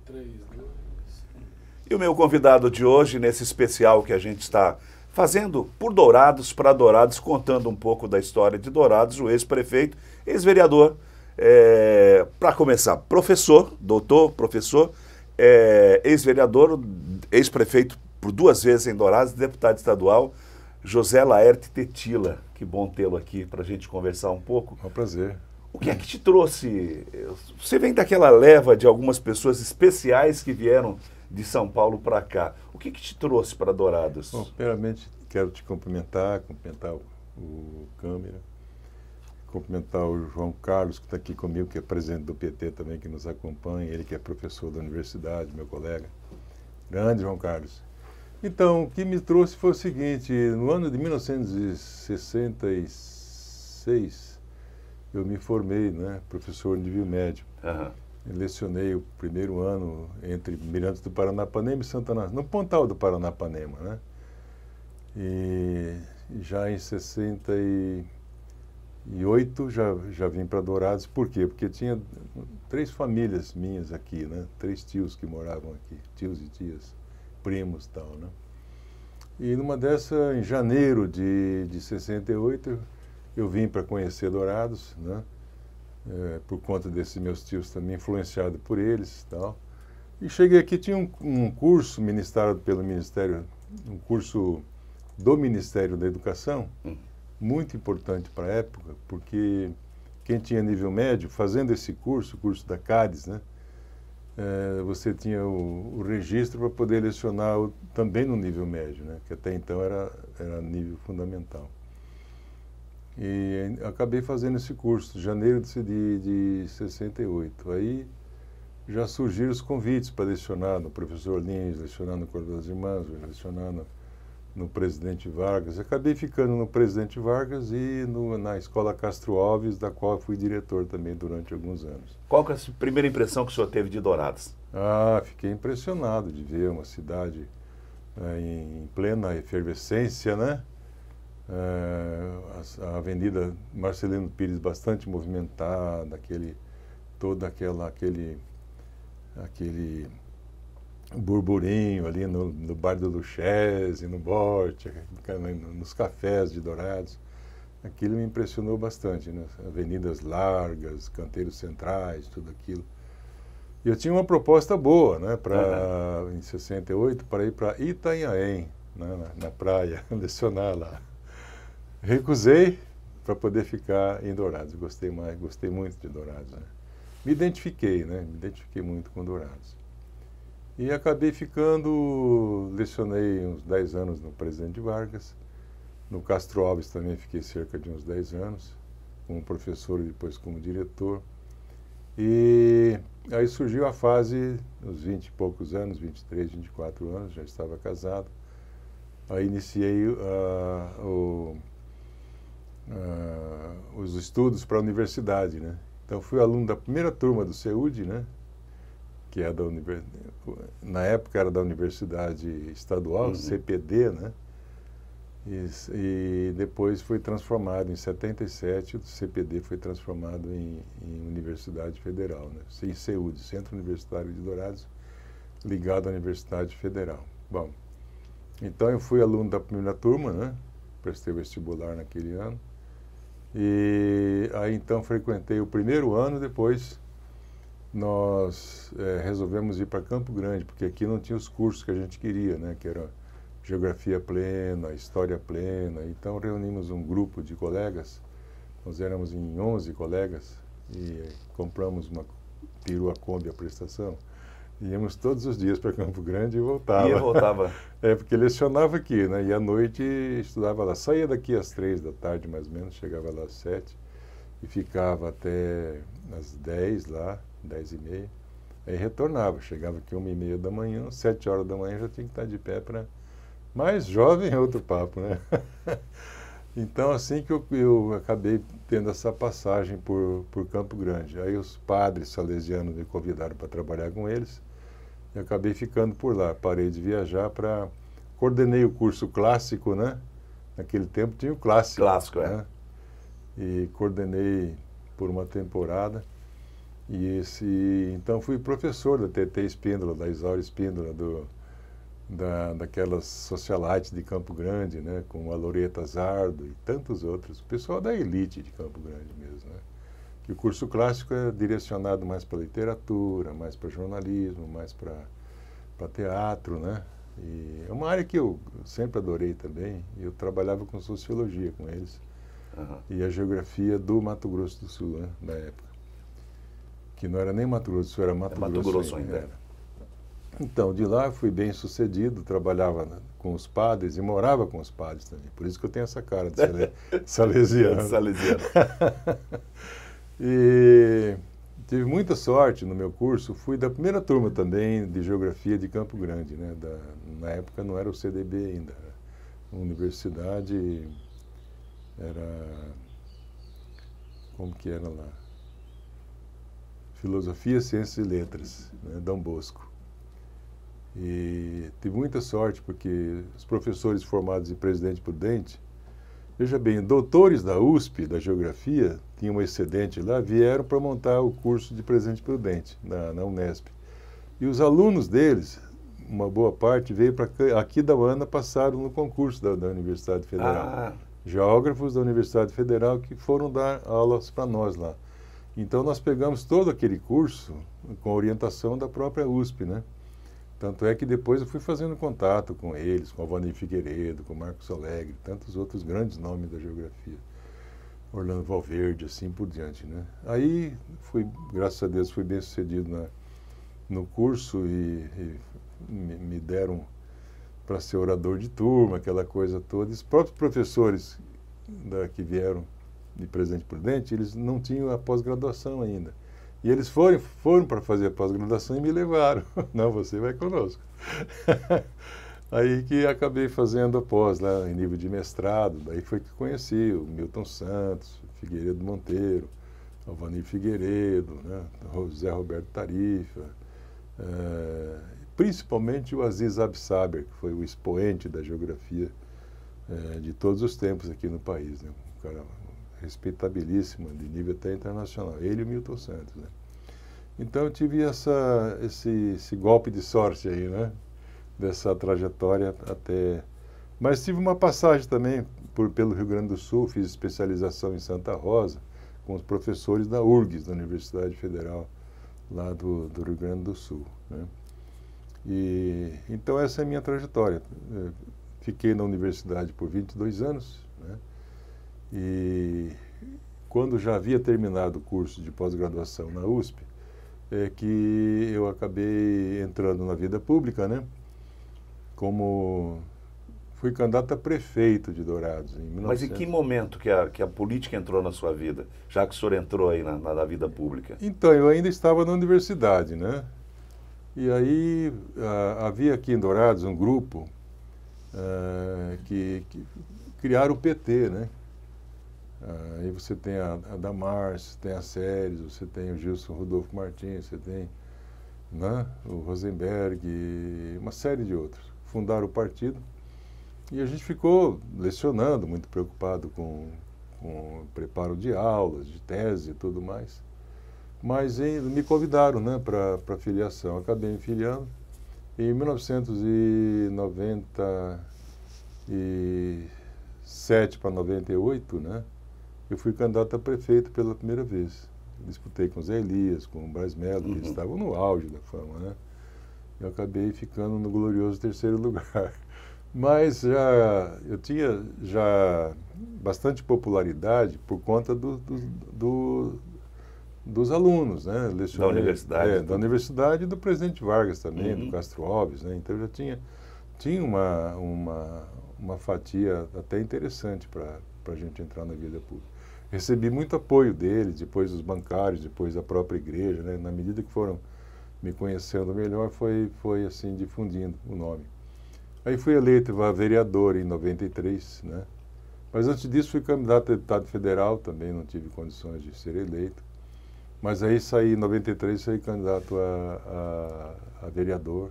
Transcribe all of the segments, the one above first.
3, 2... E o meu convidado de hoje, nesse especial que a gente está fazendo por Dourados, para Dourados, contando um pouco da história de Dourados, o ex-prefeito, ex-vereador, para começar, professor, doutor, professor, ex-vereador, ex-prefeito por 2 vezes em Dourados, deputado estadual, José Laerte Tetila. Que bom tê-lo aqui para a gente conversar um pouco. É um prazer. O que é que te trouxe? Você vem daquela leva de algumas pessoas especiais que vieram de São Paulo para cá. O que te trouxe para Dourados? Bom, primeiramente, quero te cumprimentar o Câmara, cumprimentar o João Carlos, que está aqui comigo, que é presidente do PT também, que nos acompanha, ele que é professor da universidade, meu colega. Grande João Carlos. Então, o que me trouxe foi o seguinte: no ano de 1966, eu me formei, né, professor de nível médio. Uhum. Lecionei o primeiro ano entre Mirantes do Paranapanema e Santana, no Pontal do Paranapanema, né? E já em 68 já vim para Dourados. Por quê? Porque tinha 3 famílias minhas aqui, né? 3 tios que moravam aqui, tios e tias, primos e tal, né? E numa dessa, em janeiro de 68, eu vim para conhecer Dourados, né? Por conta desses meus tios também, influenciado por eles e tal. E cheguei aqui, tinha um curso ministrado pelo Ministério, um curso do Ministério da Educação, muito importante para a época, porque quem tinha nível médio, fazendo esse curso, o curso da CADES, né, você tinha o registro para poder lecionar também no nível médio, né, que até então era nível fundamental. E acabei fazendo esse curso, janeiro de 68. Aí já surgiram os convites para lecionar no professor Lins, lecionar no Corpo das Irmãs, lecionar no Presidente Vargas. Acabei ficando no Presidente Vargas e na Escola Castro Alves, da qual fui diretor também durante alguns anos. Qual que é a primeira impressão que o senhor teve de Dourados? Fiquei impressionado de ver uma cidade em plena efervescência, né? A Avenida Marcelino Pires bastante movimentada, aquele burburinho ali no Bar do Luchese, no Borte, nos cafés de Dourados. Aquilo me impressionou bastante, né? Avenidas largas, canteiros centrais, tudo aquilo. E eu tinha uma proposta boa, né, em 68, para ir para Itanhaém, né, na praia, lecionar lá. Recusei para poder ficar em Dourados. Gostei muito de Dourados, né? Me identifiquei muito com Dourados. E acabei lecionei uns 10 anos no Presidente Vargas. No Castro Alves também fiquei cerca de uns 10 anos, como professor e depois como diretor. E aí surgiu a fase, uns 20 e poucos anos, 23, 24 anos, já estava casado. Aí iniciei os estudos para a universidade, né? Então fui aluno da primeira turma do CEUD, né? Que é na época era da Universidade Estadual, CPD, né? E depois foi transformado, em 77, o CPD foi transformado em Universidade Federal, né? Em CEUD, Centro Universitário de Dourados, ligado à Universidade Federal. Bom, então eu fui aluno da primeira turma, né? Prestei vestibular naquele ano. E aí então frequentei o primeiro ano, depois nós resolvemos ir para Campo Grande, porque aqui não tinha os cursos que a gente queria, né? Que era Geografia Plena, História Plena. Então reunimos um grupo de colegas, nós éramos em 11 colegas, e compramos uma perua Kombi à prestação. Íamos todos os dias para Campo Grande e voltava. Ia e voltava. Porque lecionava aqui, né? E à noite estudava lá. Saía daqui às 3 da tarde, mais ou menos, chegava lá às 7 e ficava até às 10 lá, 10h30. Aí retornava, chegava aqui 1h30 da manhã, 7 horas da manhã já tinha que estar de pé para... Mais jovem é outro papo, né? Então, assim que eu acabei tendo essa passagem por Campo Grande. Aí os padres salesianos me convidaram para trabalhar com eles. E acabei ficando por lá. Parei de viajar coordenei o curso clássico, né? Naquele tempo tinha o clássico. Clássico, né? E coordenei por uma temporada. Então fui professor da TT Espíndola, da Isaura Espíndola, daquelas socialites de Campo Grande, né, com a Loreta Zardo e tantos outros, o pessoal da elite de Campo Grande mesmo, né? Que o curso clássico é direcionado mais para literatura, mais para jornalismo, mais para teatro, né? E é uma área que eu sempre adorei também. Eu trabalhava com sociologia com eles e a geografia do Mato Grosso do Sul, né, na época. Que não era nem Mato Grosso do Sul, era Mato Grosso ainda. Era. Então, de lá fui bem sucedido, trabalhava com os padres e morava com os padres também. Por isso que eu tenho essa cara de salesiano. Salesiano. E tive muita sorte no meu curso. Fui da primeira turma também de geografia de Campo Grande, né? Na época não era o CDB ainda. A universidade era... Como que era lá? Filosofia, Ciências e Letras, né? Dom Bosco. E tive muita sorte porque os professores formados em Presidente Prudente, veja bem, doutores da USP, da Geografia, tinham um excedente lá, vieram para montar o curso de Presidente Prudente, na Unesp. E os alunos deles, uma boa parte, veio para aqui da UANA, passaram no concurso da Universidade Federal. Geógrafos da Universidade Federal que foram dar aulas para nós lá. Então nós pegamos todo aquele curso com a orientação da própria USP, né? Tanto é que depois eu fui fazendo contato com eles, com Alvanir Figueiredo, com Marcos Alegre, tantos outros grandes nomes da geografia. Orlando Valverde, assim por diante, né? Aí, graças a Deus, fui bem sucedido no curso e me deram para ser orador de turma, aquela coisa toda. Os próprios professores que vieram de Presidente Prudente, eles não tinham a pós-graduação ainda. E eles foram para fazer a pós-graduação e me levaram. Não, você vai conosco. Aí que acabei fazendo a pós lá em nível de mestrado. Daí foi que conheci o Milton Santos, Figueiredo Monteiro, Alvanir Figueiredo, né, José Roberto Tarifa, principalmente o Aziz Absaber, que foi o expoente da geografia de todos os tempos aqui no país, né? Um cara respeitabilíssimo, de nível até internacional, ele e o Milton Santos, né? Então eu tive esse golpe de sorte aí, né? Dessa trajetória até... Mas tive uma passagem também pelo Rio Grande do Sul, fiz especialização em Santa Rosa, com os professores da URGS, da Universidade Federal, lá do Rio Grande do Sul, né? Então essa é a minha trajetória. Fiquei na universidade por 22 anos, né? E quando já havia terminado o curso de pós-graduação na USP, é que eu acabei entrando na vida pública, né? Como fui candidato a prefeito de Dourados em 1900. Mas em que momento que a política entrou na sua vida, já que o senhor entrou aí na vida pública? Então, eu ainda estava na universidade, né? E aí havia aqui em Dourados um grupo que criaram o PT, né? Aí você tem a Damares, tem a Séries, você tem o Gilson Rodolfo Martins, você tem, né, o Rosenberg, uma série de outros. Fundaram o partido e a gente ficou lecionando, muito preocupado com o preparo de aulas, de tese e tudo mais. Mas me convidaram, né, para filiação. Acabei me filiando. Em 1997 para 98, né, eu fui candidato a prefeito pela primeira vez. Disputei com o Zé Elias, com o Braz Mello, que eles estavam no auge da fama, né? Eu acabei ficando no glorioso terceiro lugar. Mas eu tinha já bastante popularidade por conta dos alunos, né? Da universidade. Da universidade e do presidente Vargas também, do Castro Alves, né? Então eu já tinha uma fatia até interessante para a gente entrar na vida pública. Recebi muito apoio deles, depois dos bancários, depois da própria igreja, né? Na medida que foram me conhecendo melhor, foi assim, difundindo o nome. Aí fui eleito a vereador em 93, né? Mas antes disso fui candidato a deputado federal, também não tive condições de ser eleito. Mas aí em 93, saí candidato a vereador,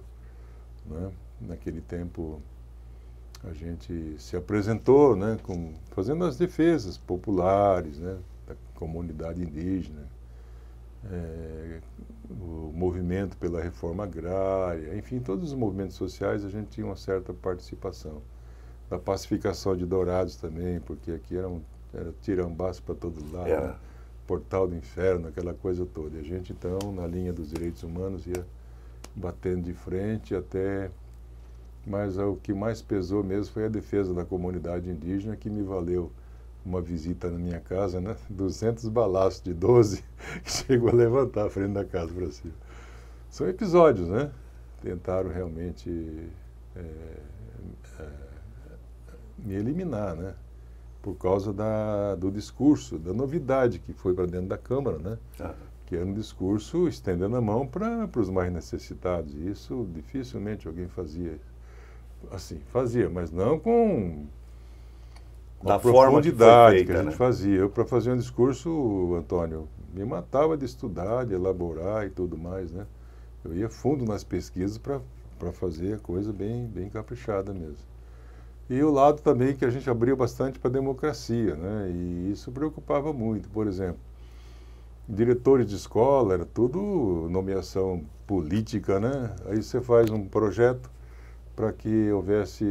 né? Naquele tempo a gente se apresentou, né, fazendo as defesas populares, né, da comunidade indígena, o movimento pela reforma agrária, enfim, todos os movimentos sociais a gente tinha uma certa participação. Da pacificação de Dourados também, porque aqui era tirambaço para todo lado, né? Portal do inferno, aquela coisa toda. E a gente, então, na linha dos direitos humanos, ia batendo de frente até... Mas o que mais pesou mesmo foi a defesa da comunidade indígena, que me valeu uma visita na minha casa, né? 200 balaços de 12, que chegou a levantar a frente da casa para cima. São episódios, né? Tentaram realmente me eliminar, né? Por causa do discurso, da novidade que foi para dentro da Câmara, né? Que era um discurso estendendo a mão para os mais necessitados. E isso dificilmente alguém fazia. Assim, fazia, mas não com a profundidade que a gente fazia. Eu, para fazer um discurso, Antônio, me matava de estudar, de elaborar e tudo mais, né? Eu ia fundo nas pesquisas para fazer a coisa bem caprichada mesmo. E o lado também que a gente abriu bastante para a democracia, né? E isso preocupava muito. Por exemplo, diretores de escola, era tudo nomeação política, né? Aí você faz um projeto para que houvesse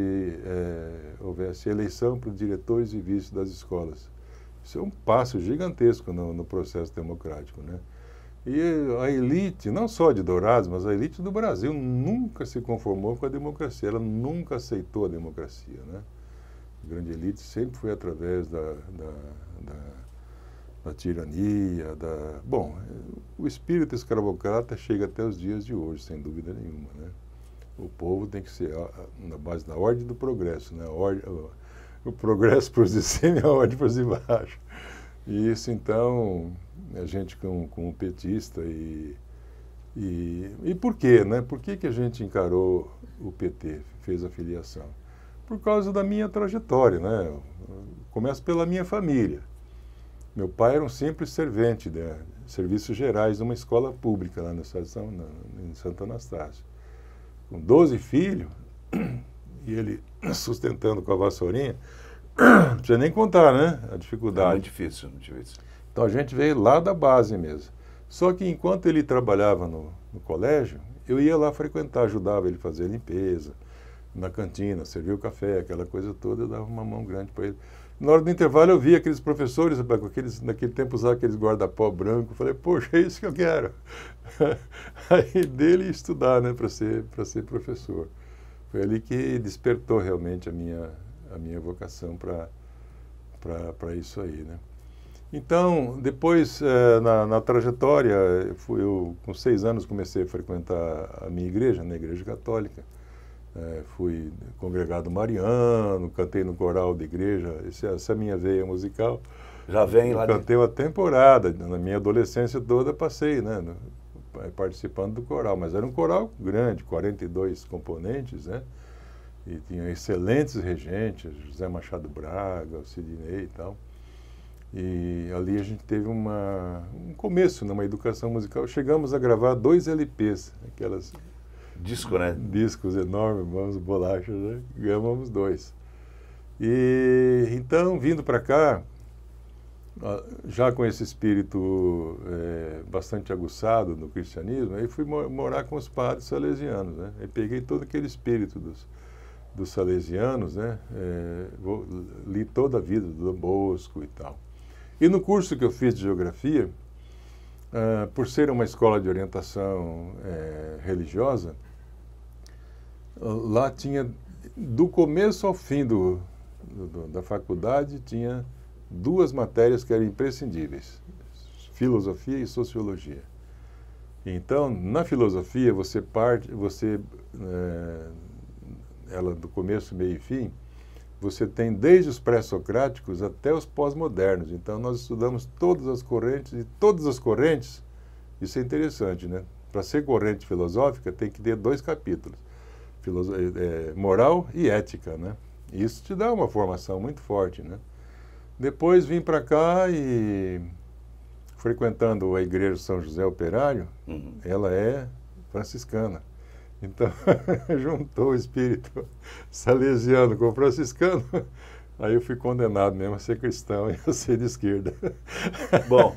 eleição para os diretores e vice das escolas. Isso é um passo gigantesco no processo democrático, né? E a elite, não só de Dourados, mas a elite do Brasil nunca se conformou com a democracia, ela nunca aceitou a democracia, né? A grande elite sempre foi através da tirania, Bom, o espírito escravocrata chega até os dias de hoje, sem dúvida nenhuma, né? O povo tem que ser na base da ordem do progresso, né? O progresso para os de cima e a ordem para os de baixo. E isso, então, a gente com o petista e por quê, né? Por que a gente encarou o PT, fez a filiação? Por causa da minha trajetória, né? Começo pela minha família. Meu pai era um simples servente de serviços gerais de uma escola pública lá em Santo Anastácio. Com 12 filhos, e ele sustentando com a vassourinha, não precisa nem contar, né? A dificuldade. É muito difícil, muito difícil. Então a gente veio lá da base mesmo. Só que enquanto ele trabalhava no colégio, eu ia lá frequentar, ajudava ele a fazer a limpeza, na cantina, servir o café, aquela coisa toda, eu dava uma mão grande para ele. Na hora do intervalo eu via aqueles professores, naquele tempo usavam aqueles guarda-pó branco, falei, poxa, é isso que eu quero. Aí dele estudar, né, para ser professor. Foi ali que despertou realmente a minha vocação para isso aí, né. Então, depois, na trajetória, eu com 6 anos comecei a frequentar a minha igreja, na Igreja Católica. Fui congregado mariano, cantei no coral da igreja, essa é a minha veia musical. Já vem lá cantei uma temporada, na minha adolescência toda passei, né, participando do coral, mas era um coral grande, 42 componentes, né, e tinha excelentes regentes, José Machado Braga, Sidney e tal. E ali a gente teve um começo numa educação musical. Chegamos a gravar 2 LPs, aquelas... Disco, né? Discos enormes, vamos bolachas, né? Ganhamos 2. E então, vindo para cá, já com esse espírito bastante aguçado no cristianismo, aí fui morar com os padres salesianos, né? Aí peguei todo aquele espírito dos salesianos, né? Li toda a vida do Dom Bosco e tal. E no curso que eu fiz de geografia, por ser uma escola de orientação religiosa, lá tinha, do começo ao fim da faculdade, tinha 2 matérias que eram imprescindíveis, filosofia e sociologia. Então, na filosofia, ela do começo, meio e fim, você tem desde os pré-socráticos até os pós-modernos. Então, nós estudamos todas as correntes, e todas as correntes, isso é interessante, né? Para ser corrente filosófica, tem que ter 2 capítulos, moral e ética, né? Isso te dá uma formação muito forte, né? Depois vim para cá e, frequentando a igreja São José Operário, ela é franciscana. Então, juntou o espírito salesiano com o franciscano, Aí eu fui condenado mesmo a ser cristão e a ser de esquerda. Bom,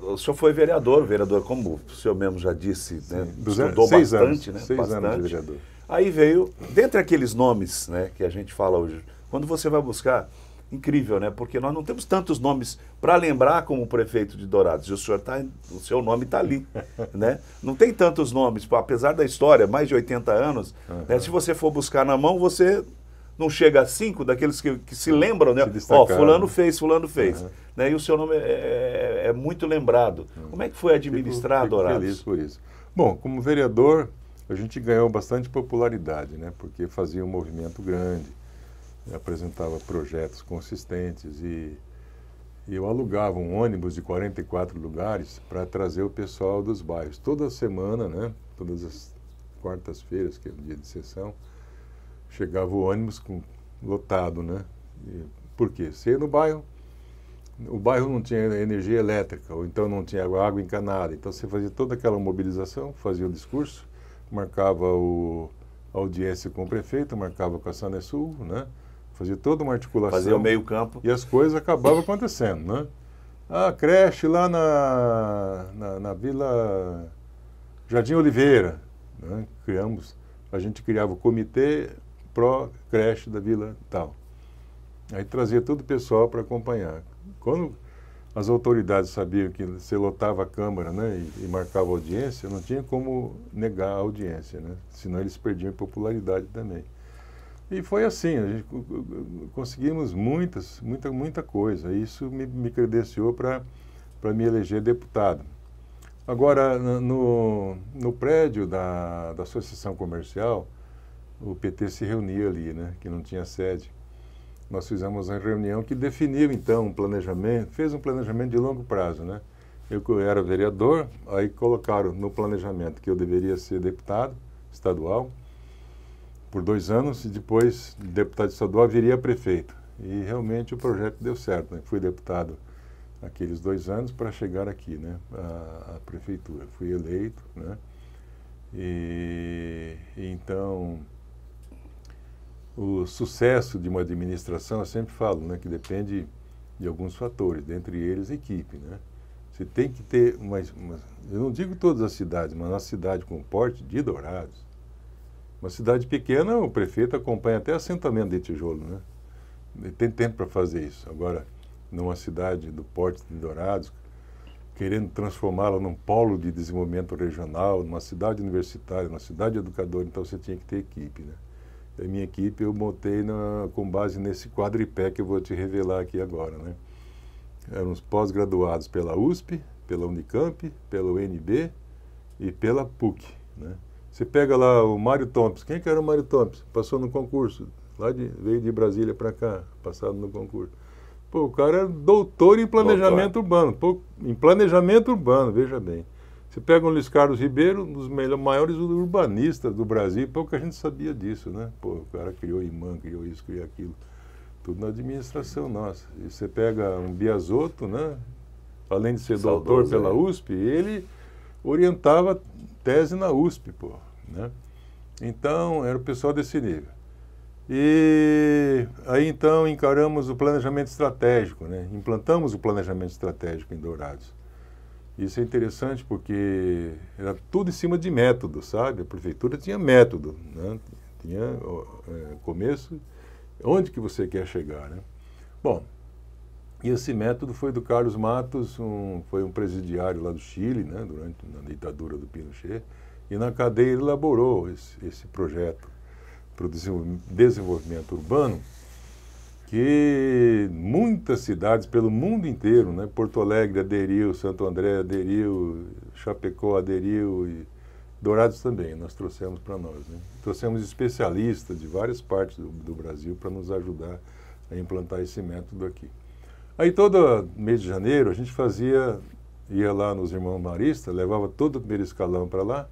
o senhor foi vereador, como o senhor mesmo já disse, né? Estudou bastante, né? 6 anos de vereador. Aí veio, dentre aqueles nomes, né, que a gente fala hoje, quando você vai buscar, incrível, né? Porque nós não temos tantos nomes para lembrar como o prefeito de Dourados. E o seu nome está ali, né? Não tem tantos nomes, apesar da história, mais de 80 anos, né? Se você for buscar na mão, você não chega a 5 daqueles que se lembram, né? Fulano fez, né? E o seu nome é muito lembrado. Como é que foi administrar Dourados? Feliz por isso. Bom, como vereador, a gente ganhou bastante popularidade, né? Porque fazia um movimento grande, apresentava projetos consistentes e eu alugava um ônibus de 44 lugares para trazer o pessoal dos bairros. Toda semana, né? Todas as quartas-feiras, que é o dia de sessão, chegava o ônibus lotado, né? Por quê? Você ia no bairro, o bairro não tinha energia elétrica, ou então não tinha água encanada. Então você fazia toda aquela mobilização, fazia o discurso, marcava a audiência com o prefeito, marcava com a Sanesul, né? Fazia toda uma articulação. Fazia o meio campo. E as coisas acabavam acontecendo, né? A creche lá na Vila Jardim Oliveira, né? A gente criava o comitê pró-creche da Vila tal. Aí trazia todo o pessoal para acompanhar. Quando as autoridades sabiam que você lotava a Câmara, né, e marcava a audiência, não tinha como negar a audiência, né? Senão eles perdiam popularidade também. E foi assim, a gente conseguimos muita coisa. E isso me credenciou para me eleger deputado. Agora, no prédio da Associação Comercial, o PT se reunia ali, né, que não tinha sede. Nós fizemos uma reunião que definiu, então, um planejamento, fez um planejamento de longo prazo, né? Eu era vereador, aí colocaram no planejamento que eu deveria ser deputado estadual por 2 anos e depois, deputado estadual, viria prefeito. E realmente o projeto deu certo, né? Fui deputado aqueles 2 anos para chegar aqui, né, à prefeitura. Fui eleito, né? E então, o sucesso de uma administração, eu sempre falo, né, que depende de alguns fatores, dentre eles equipe, né? Você tem que ter eu não digo todas as cidades, mas uma cidade com porte de Dourados. Uma cidade pequena, o prefeito acompanha até assentamento de tijolo, né? Ele tem tempo para fazer isso. Agora, numa cidade do porte de Dourados, querendo transformá-la num polo de desenvolvimento regional, numa cidade universitária, numa cidade educadora, então você tinha que ter equipe, né? A minha equipe eu montei com base nesse quadripé que eu vou te revelar aqui agora, né? Eram os pós-graduados pela USP, pela Unicamp, pela UNB e pela PUC, né? Você pega lá o Mário Thompson. Quem que era o Mário Thompson? Passou no concurso. Veio de Brasília para cá, passado no concurso. Pô, o cara é doutor em planejamento urbano. Pô, em planejamento urbano, veja bem. Você pega o Luiz Carlos Ribeiro, um dos maiores urbanistas do Brasil, pouca gente sabia disso, né? Pô, o cara criou imã, criou isso, criou aquilo. Tudo na administração nossa. E você pega um Biasotto, né? Além de ser doutor pela USP, ele orientava tese na USP, pô, né? Então, era o pessoal desse nível. E aí, então, encaramos o planejamento estratégico, né? Implantamos o planejamento estratégico em Dourados. Isso é interessante porque era tudo em cima de método, sabe? A prefeitura tinha método, né? Tinha começo, onde que você quer chegar, né? Bom, e esse método foi do Carlos Matos, foi um presidiário lá do Chile, né? Na ditadura do Pinochet, e na cadeia ele elaborou esse projeto para o desenvolvimento urbano, que muitas cidades pelo mundo inteiro, né? Porto Alegre aderiu, Santo André aderiu, Chapecó aderiu e Dourados também, nós trouxemos para nós, né? Trouxemos especialistas de várias partes do Brasil para nos ajudar a implantar esse método aqui. Aí todo mês de janeiro a gente ia lá nos Irmãos Maristas, levava todo o primeiro escalão para lá,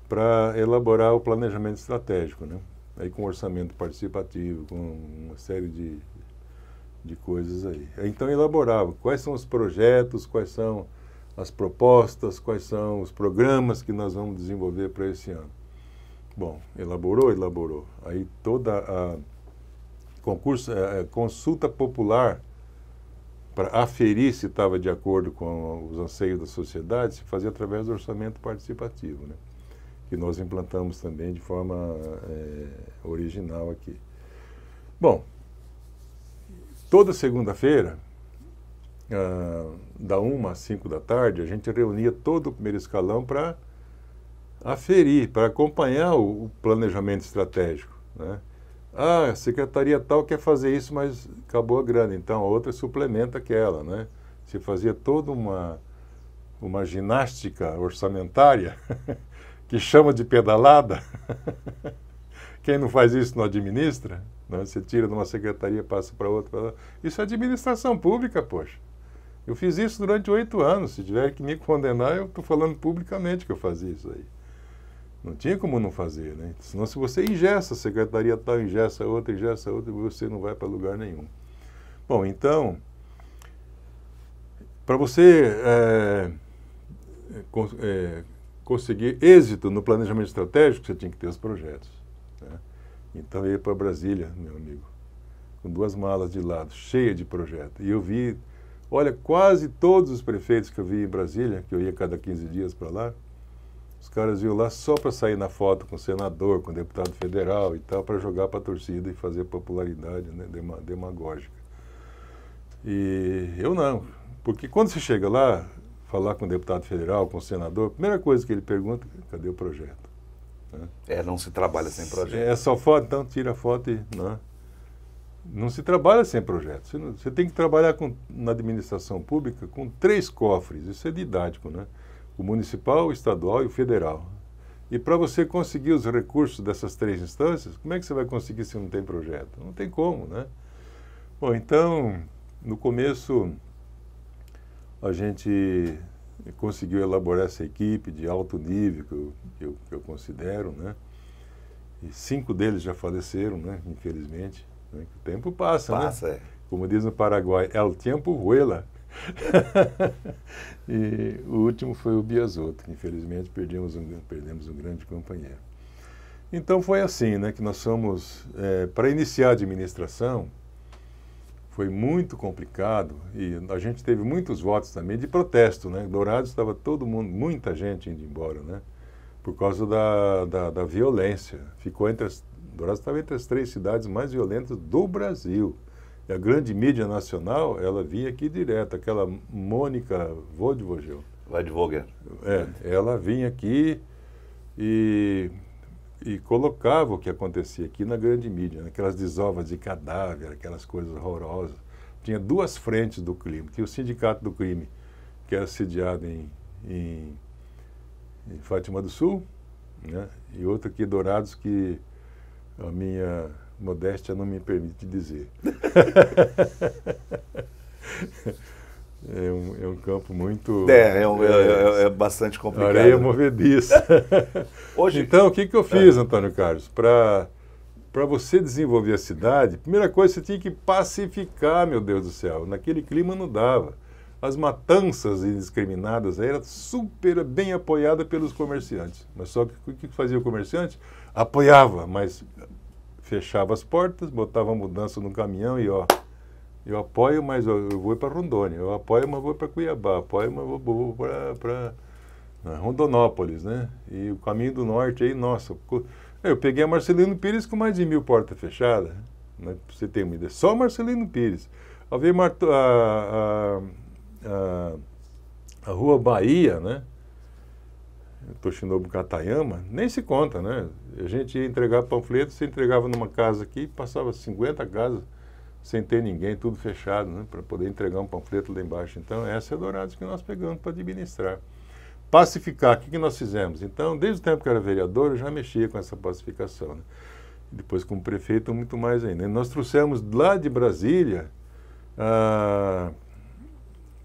para elaborar o planejamento estratégico, né? Aí com orçamento participativo, com uma série de coisas aí. Então elaborava quais são os projetos, quais são as propostas, quais são os programas que nós vamos desenvolver para esse ano. Bom, elaborou. Aí toda a consulta popular para aferir se estava de acordo com os anseios da sociedade, se fazia através do orçamento participativo, né? Que nós implantamos também de forma original aqui. Bom, toda segunda-feira, da 1 às 5 da tarde, a gente reunia todo o primeiro escalão para aferir, para acompanhar o planejamento estratégico, né? Ah, a secretaria tal quer fazer isso, mas acabou a grana, então a outra suplementa aquela, né? Se fazia toda uma ginástica orçamentária que chama de pedalada. Quem não faz isso não administra, né? Você tira de uma secretaria, passa para outra. Isso é administração pública, poxa. Eu fiz isso durante 8 anos. Se tiver que me condenar, eu estou falando publicamente que eu fazia isso aí. Não tinha como não fazer, né? Senão, se você ingessa a secretaria tal, ingessa outra, você não vai para lugar nenhum. Bom, então, para você conseguir êxito no planejamento estratégico, você tinha que ter os projetos, né? Então, eu ia para Brasília, meu amigo, com 2 malas de lado, cheia de projetos. E eu vi, olha, quase todos os prefeitos que eu vi em Brasília, que eu ia cada 15 dias para lá, os caras iam lá só para sair na foto com o senador, com o deputado federal e tal, para jogar para a torcida e fazer popularidade, né, demagógica. E eu não, porque quando você chega lá, falar com o deputado federal, com o senador, a primeira coisa que ele pergunta, cadê o projeto? Né? Não se trabalha sem projeto. É só foto, então tira a foto e... Não se trabalha sem projeto. Você tem que trabalhar na administração pública com 3 cofres, isso é didático, né? O municipal, o estadual e o federal. E para você conseguir os recursos dessas 3 instâncias, como é que você vai conseguir se não tem projeto? Não tem como, né? Bom, então, no começo, a gente conseguiu elaborar essa equipe de alto nível, que eu considero, né? E 5 deles já faleceram, né? Infelizmente. Né? O tempo passa, né? Como diz no Paraguai, el tiempo vuela. E o último foi o Biasotto, que infelizmente perdemos um grande companheiro. Então foi assim, né, que nós fomos, para iniciar a administração, foi muito complicado e a gente teve muitos votos também de protesto, né? Dourados estava todo mundo, muita gente indo embora, né? Por causa da violência. Dourados estava entre as 3 cidades mais violentas do Brasil. E a grande mídia nacional, ela vinha aqui direto, aquela Mônica Voidvogel. Ela vinha aqui e colocava o que acontecia aqui na grande mídia, né? Aquelas desovas de cadáver, aquelas coisas horrorosas. Tinha 2 frentes do crime. Tinha o Sindicato do Crime, que era sediado em Fátima do Sul, né? E outro aqui, Dourados, que a minha modéstia não me permite dizer. É um campo muito... É bastante complicado. Areia movediça. Então, o que eu fiz, Antônio Carlos? Para você desenvolver a cidade, primeira coisa, você tinha que pacificar, meu Deus do céu. Naquele clima não dava. As matanças indiscriminadas eram super bem apoiadas pelos comerciantes. Mas só que o que fazia o comerciante? Apoiava, mas fechava as portas, botava a mudança no caminhão e eu apoio, mas eu vou para Rondônia, eu apoio, mas vou para Cuiabá, apoio, mas vou para Rondonópolis, né? E o caminho do norte aí, nossa, eu peguei a Marcelino Pires com mais de 1000 portas fechadas, né? Pra você ter uma ideia, só Marcelino Pires. Ao ver a Rua Bahia, né? Toshinobu Katayama, nem se conta, né? A gente ia entregar panfletos, você entregava numa casa aqui, passava 50 casas sem ter ninguém, tudo fechado, né? Para poder entregar um panfleto lá embaixo. Então, essa é a Dourados que nós pegamos para administrar. Pacificar, o que nós fizemos? Então, desde o tempo que eu era vereador, eu já mexia com essa pacificação, né? Depois, como prefeito, muito mais ainda. E nós trouxemos lá de Brasília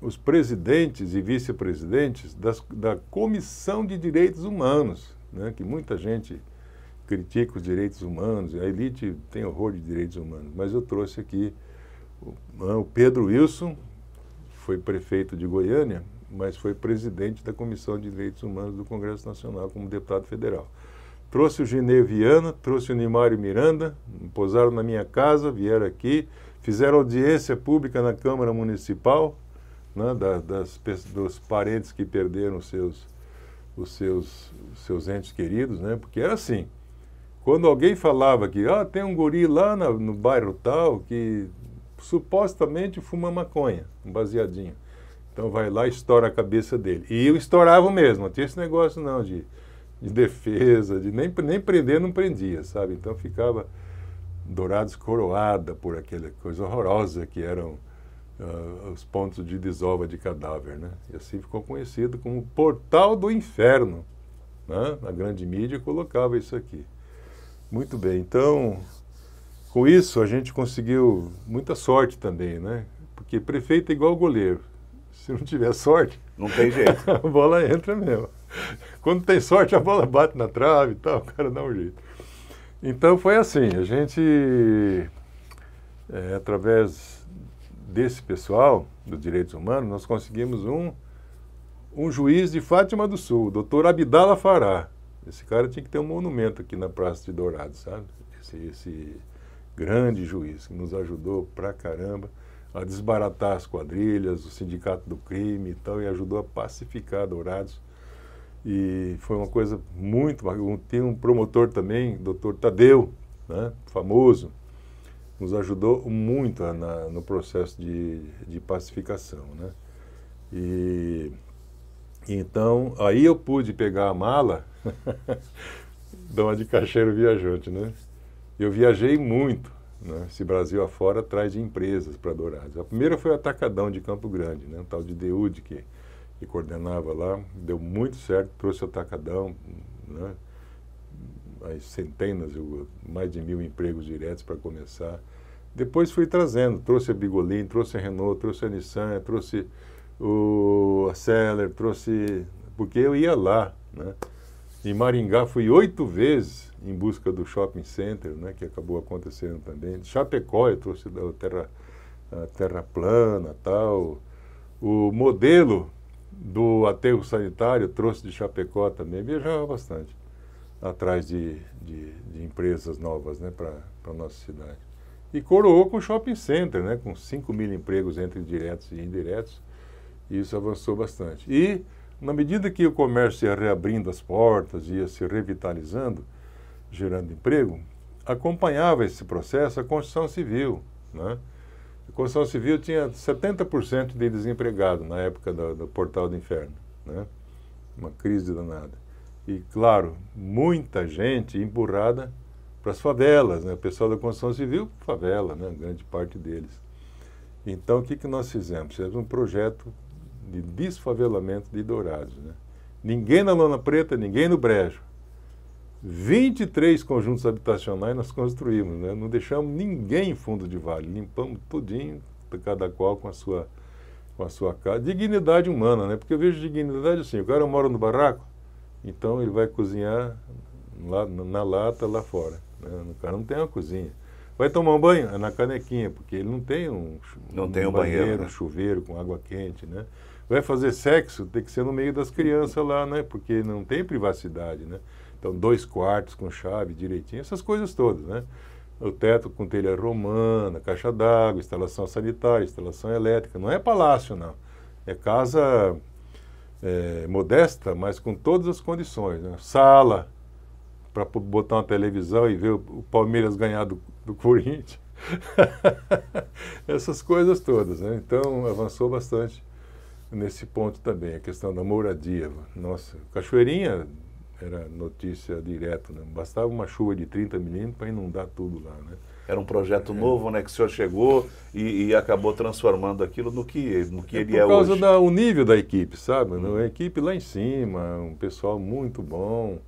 os presidentes e vice-presidentes da Comissão de Direitos Humanos, né, que muita gente critica os direitos humanos, a elite tem horror de direitos humanos, mas eu trouxe aqui o Pedro Wilson, foi prefeito de Goiânia, mas foi presidente da Comissão de Direitos Humanos do Congresso Nacional como deputado federal. trouxe o Ginei Viana, trouxe o Nimário Miranda, pousaram na minha casa, vieram aqui, fizeram audiência pública na Câmara Municipal, né, dos parentes que perderam os seus entes queridos, né, porque era assim, quando alguém falava que tem um guri lá no bairro tal que supostamente fuma maconha, um baseadinho, então vai lá e estoura a cabeça dele. E eu estourava mesmo, não tinha esse negócio não de defesa, de nem prender, não prendia, sabe? Então ficava Dourados coroada por aquela coisa horrorosa que eram os pontos de desova de cadáver, né? E assim ficou conhecido como Portal do Inferno, né? A grande mídia colocava isso aqui. Muito bem, então, com isso a gente conseguiu muita sorte também, né? Porque prefeito é igual goleiro. Se não tiver sorte, não tem jeito. A bola entra mesmo. Quando tem sorte, a bola bate na trave e tal, o cara dá um jeito. Então foi assim, a gente, através desse pessoal, dos direitos humanos, nós conseguimos um juiz de Fátima do Sul, o doutor Abdala Fará. Esse cara tinha que ter um monumento aqui na Praça de Dourados, sabe? Esse grande juiz que nos ajudou pra caramba a desbaratar as quadrilhas, o sindicato do crime e tal, e ajudou a pacificar Dourados. E foi uma coisa muito... Tem um promotor também, doutor Tadeu, né, famoso, nos ajudou muito no processo de pacificação, né? E então, aí eu pude pegar a mala, dar uma de caixeiro viajante, né? Eu viajei muito, né, esse Brasil afora, atrás de empresas para Dourados. A primeira foi o Atacadão de Campo Grande, né, um tal de Deude que coordenava lá, deu muito certo, trouxe o Atacadão, né, as centenas, mais de 1000 empregos diretos para começar. Depois fui trazendo, trouxe a Bigolin, trouxe a Renault, trouxe a Nissan, trouxe a Seller, trouxe... porque eu ia lá, né? Em Maringá fui 8 vezes em busca do shopping center, né, que acabou acontecendo também. De Chapecó eu trouxe a terra plana, tal. O modelo do aterro sanitário trouxe de Chapecó também. Viajava bastante atrás de empresas novas, né, para a nossa cidade. E coroou com o shopping center, né, com 5.000 empregos entre diretos e indiretos. E isso avançou bastante. E na medida que o comércio ia reabrindo as portas, ia se revitalizando, gerando emprego, acompanhava esse processo a construção civil, né? A construção civil tinha 70% de desempregado na época do Portal do Inferno, né? Uma crise danada. E, claro, muita gente empurrada para as favelas, né? O pessoal da construção civil, favela, né? Grande parte deles. Então, o que nós fizemos? Fizemos um projeto de desfavelamento de Dourados, né? Ninguém na Lona Preta, ninguém no Brejo. 23 conjuntos habitacionais nós construímos, né? Não deixamos ninguém em fundo de vale, limpamos tudinho, cada qual com a sua casa. Dignidade humana, né? Porque eu vejo dignidade assim, o cara mora no barraco, então ele vai cozinhar lá, na lata lá fora, né? O cara não tem uma cozinha. Vai tomar um banho? É na canequinha, porque ele não tem um banheiro, né? Um chuveiro com água quente, né? Vai fazer sexo, tem que ser no meio das crianças lá, né? Porque não tem privacidade, né? Então, 2 quartos com chave direitinho, essas coisas todas, né? O teto com telha romana, caixa d'água, instalação sanitária, instalação elétrica. Não é palácio, não. É casa modesta, mas com todas as condições, né? Sala, para botar uma televisão e ver o Palmeiras ganhar do Corinthians. Essas coisas todas, né? Então, avançou bastante nesse ponto também, a questão da moradia. Nossa, Cachoeirinha era notícia direto, né? Bastava uma chuva de 30 milímetros para inundar tudo lá, né? Era um projeto novo, né, que o senhor chegou e acabou transformando aquilo no que ele é hoje. Por causa do nível da equipe, sabe? A equipe lá em cima, um pessoal muito bom,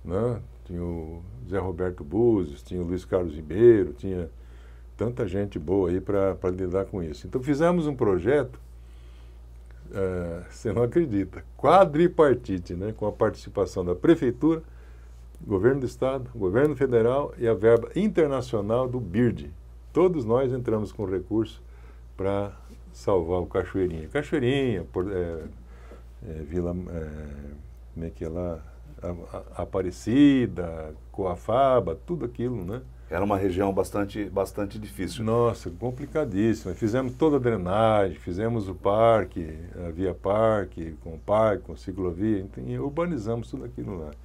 né? Tinha o Zé Roberto Búzios, tinha o Luiz Carlos Ribeiro, tinha tanta gente boa aí para lidar com isso. Então fizemos um projeto, você não acredita, quadripartite, né, com a participação da Prefeitura, Governo do Estado, Governo Federal e a verba internacional do BIRD. Todos nós entramos com recurso para salvar o Cachoeirinha. Cachoeirinha, Vila... como é que é lá? Aparecida, Coafaba, tudo aquilo, né? Era uma região bastante difícil. Nossa, complicadíssima. Fizemos toda a drenagem, fizemos o parque, a via parque, com ciclovia, urbanizamos tudo aquilo lá.